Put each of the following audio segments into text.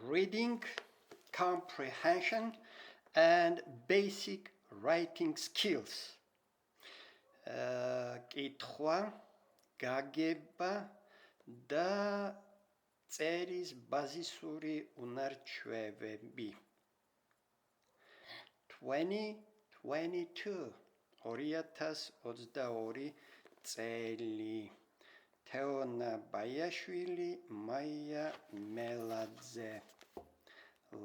reading, comprehension, and basic writing skills. კითხვა, გაგება და წერის ბაზისური უნარჩვევები. 2022 წელი. თ.ბაიაშვილი, մ.მელაძე.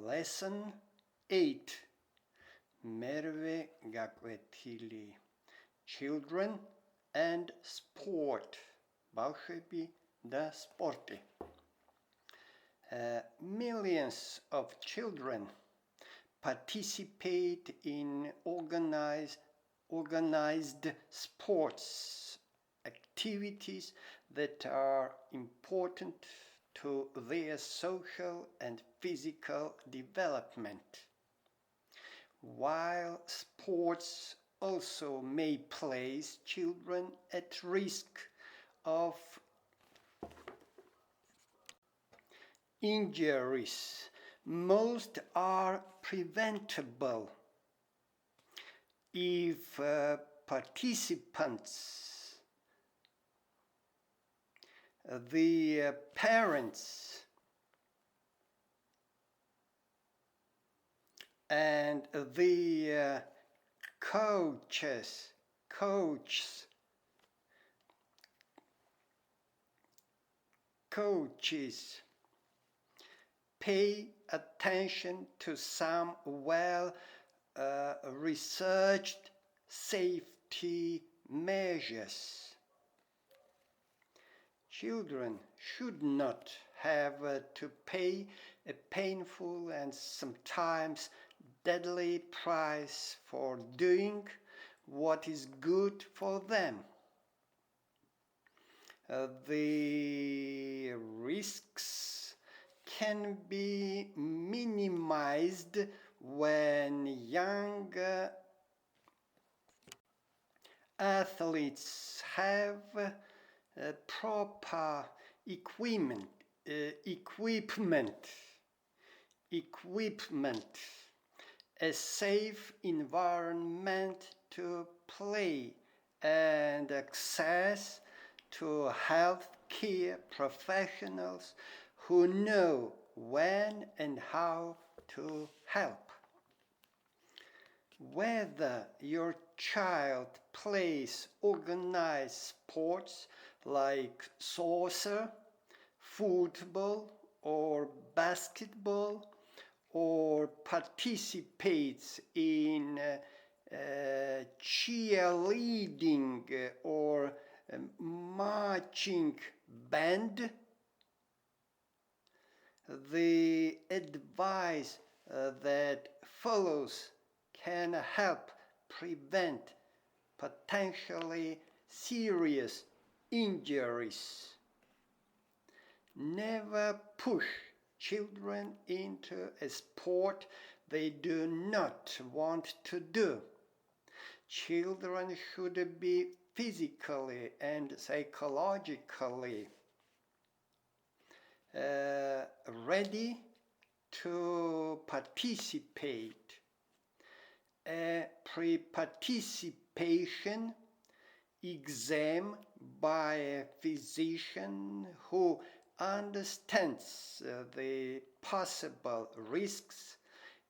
Lesson 8. მერვე გაკვეთილი. Children and sport. ბავშვები და სპორტი. Millions of children participate in organized sports activities that are important to their social and physical development. While sports also may place children at risk of injuries, most are preventable if participants, the parents, and the coaches pay attention to some well-researched safety measures. Children should not have to pay a painful and sometimes deadly price for doing what is good for them. The risks can be minimized when young athletes have proper equipment, a safe environment to play, and access to health care professionals who know when and how to help. Whether your child plays organized sports like soccer, football, or basketball, or participates in cheerleading or marching band, the advice that follows can help prevent potentially serious injuries. Never push children into a sport they do not want to do. Children should be physically and psychologically ready to participate. A pre-participation exam by a physician who understands the possible risks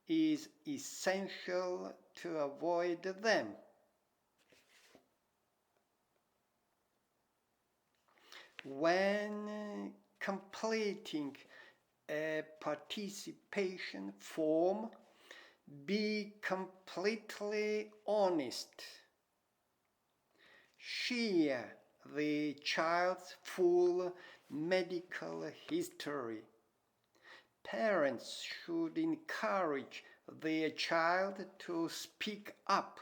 is essential to avoid them. When completing a participation form, be completely honest. Share the child's full medical history. Parents should encourage their child to speak up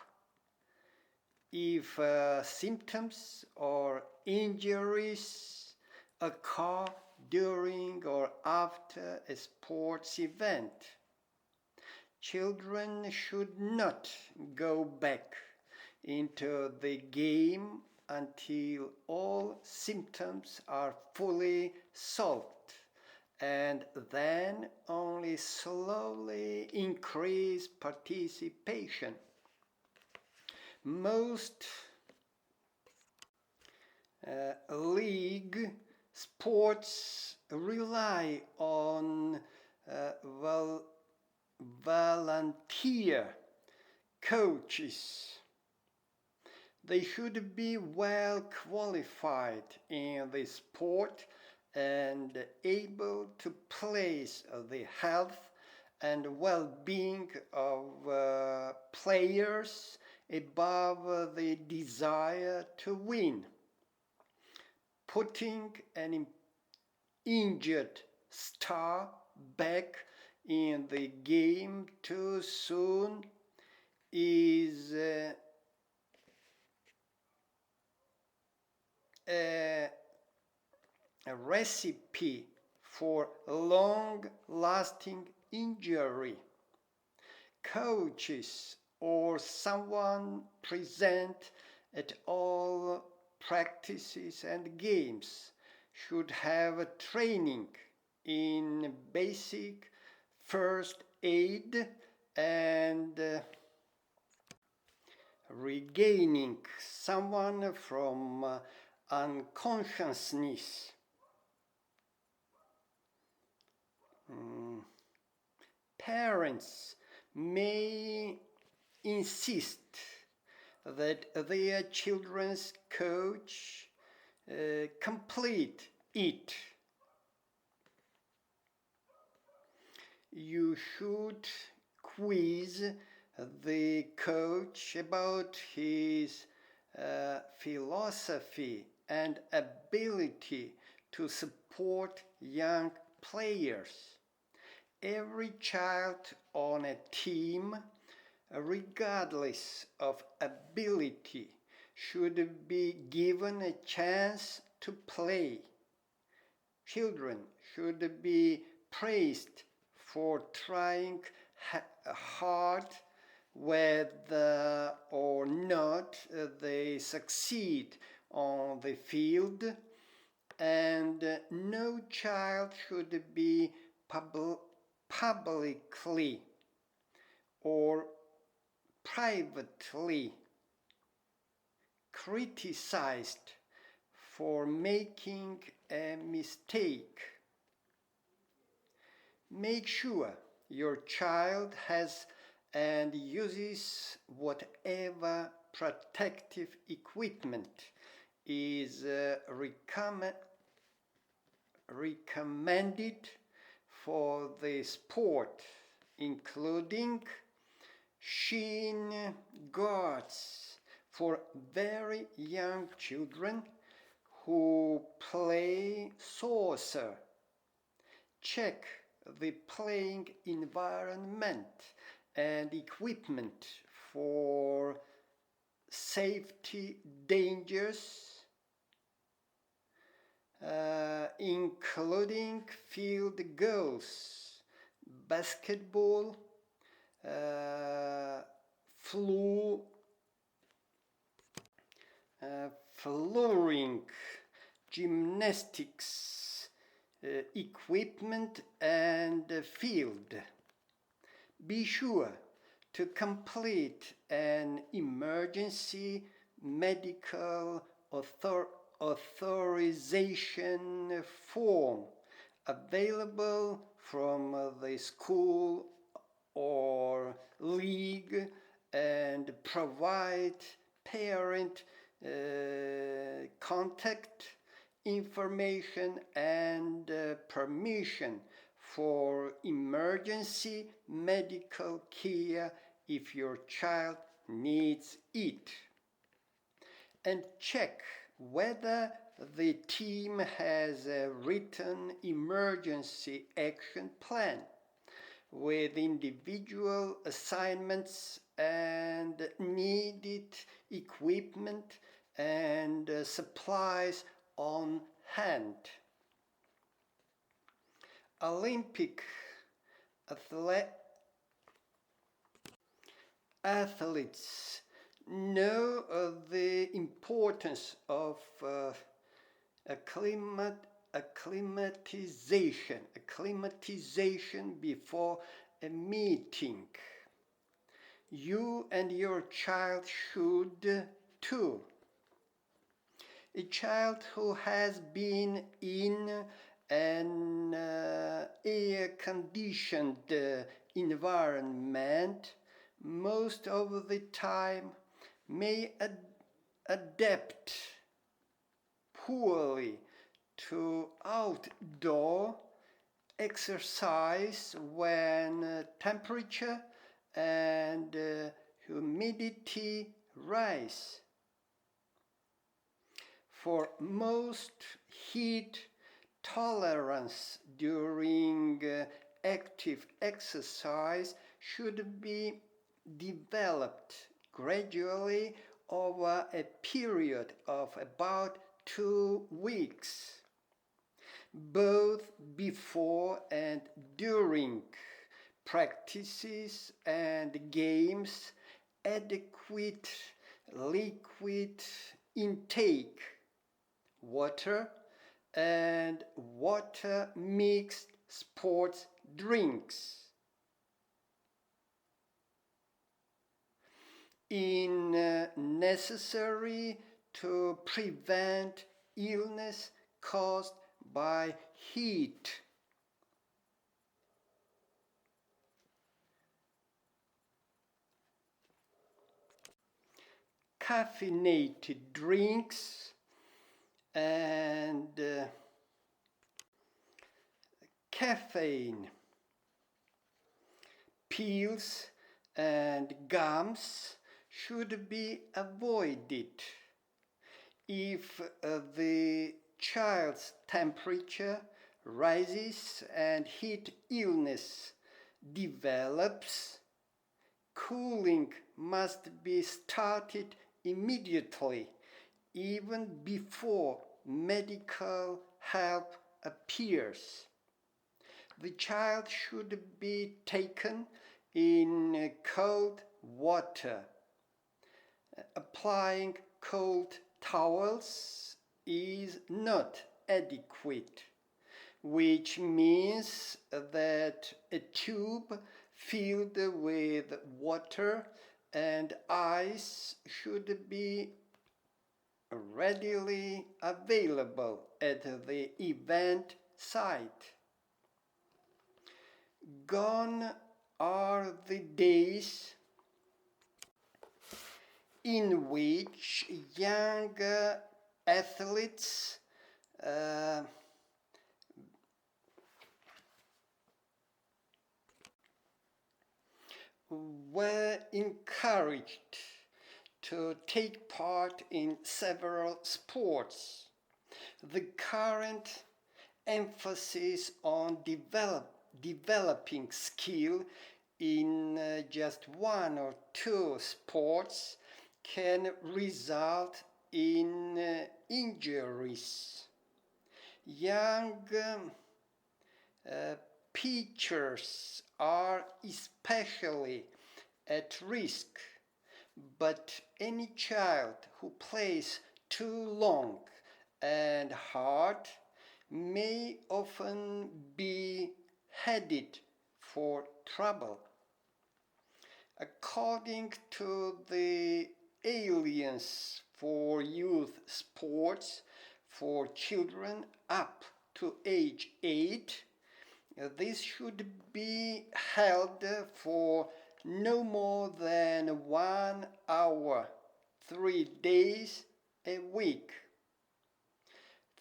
if symptoms or injuries occur during or after a sports event. Children should not go back into the game until all symptoms are fully solved and then only slowly increase participation. Most league sports rely on volunteer coaches. They should be well qualified in the sport and able to place the health and well-being of players above the desire to win. Putting an injured star back in the game too soon is a recipe for long-lasting injury. Coaches or someone present at all practices and games should have training in basic first aid and regaining someone from unconsciousness. Parents may insist that their children's coach complete it. You should quiz the coach about his philosophy and ability to support young players. Every child on a team, regardless of ability, should be given a chance to play. Children should be praised for trying hard, whether or not they succeed on the field, and no child should be publicly or privately criticized for making a mistake. Make sure your child has and uses whatever protective equipment is recommended for the sport, including shin guards for very young children who play soccer. Check the playing environment and equipment for safety dangers, including field goals, basketball, flooring, gymnastics, equipment and field. Be sure to complete an emergency medical authorization form available from the school or league and provide parent contact information and permission for emergency medical care if your child needs it. And check whether the team has a written emergency action plan with individual assignments and needed equipment and supplies on hand. Olympic athletes know the importance of acclimatization before a meeting. You and your child should too. A child who has been in an air-conditioned environment most of the time may adapt poorly to outdoor exercise when temperature and humidity rise. For most, heat tolerance during active exercise should be developed gradually over a period of about 2 weeks, both before and during practices and games. Adequate liquid intake, water and water mixed sports drinks in necessary to prevent illness caused by heat. Caffeinated drinks and caffeine pills and gums should be avoided. If the child's temperature rises and heat illness develops, cooling must be started immediately, even before medical help appears. The child should be taken in cold water. Applying cold towels is not adequate, which means that a tube filled with water and ice should be readily available at the event site. Gone are the days in which young athletes were encouraged to take part in several sports. The current emphasis on developing skill in just 1 or 2 sports can result in injuries. Young pitchers are especially at risk, but any child who plays too long and hard may often be headed for trouble. According to the Alliance for Youth Sports for children up to age 8, this should be held for no more than 1 hour, 3 days a week.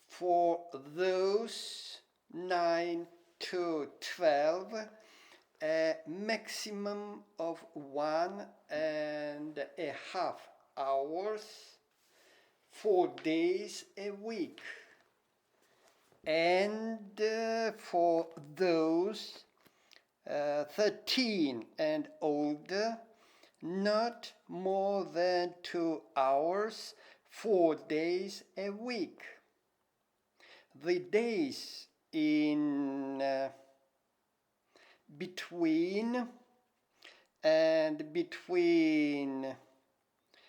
For those 9 to 12, a maximum of 1.5 hours, 4 days a week. And for those 13 and older, not more than 2 hours, 4 days a week. The days in between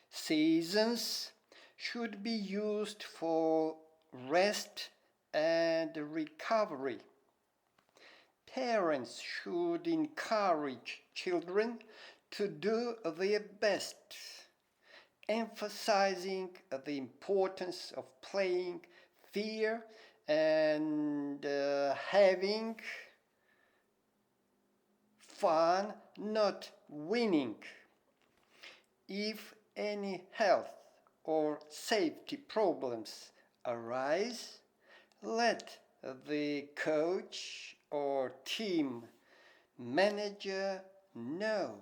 seasons should be used for rest and recovery. Parents should encourage children to do their best, emphasizing the importance of playing fair and having fun, not winning. If any health or safety problems arise, let the coach or team manager know.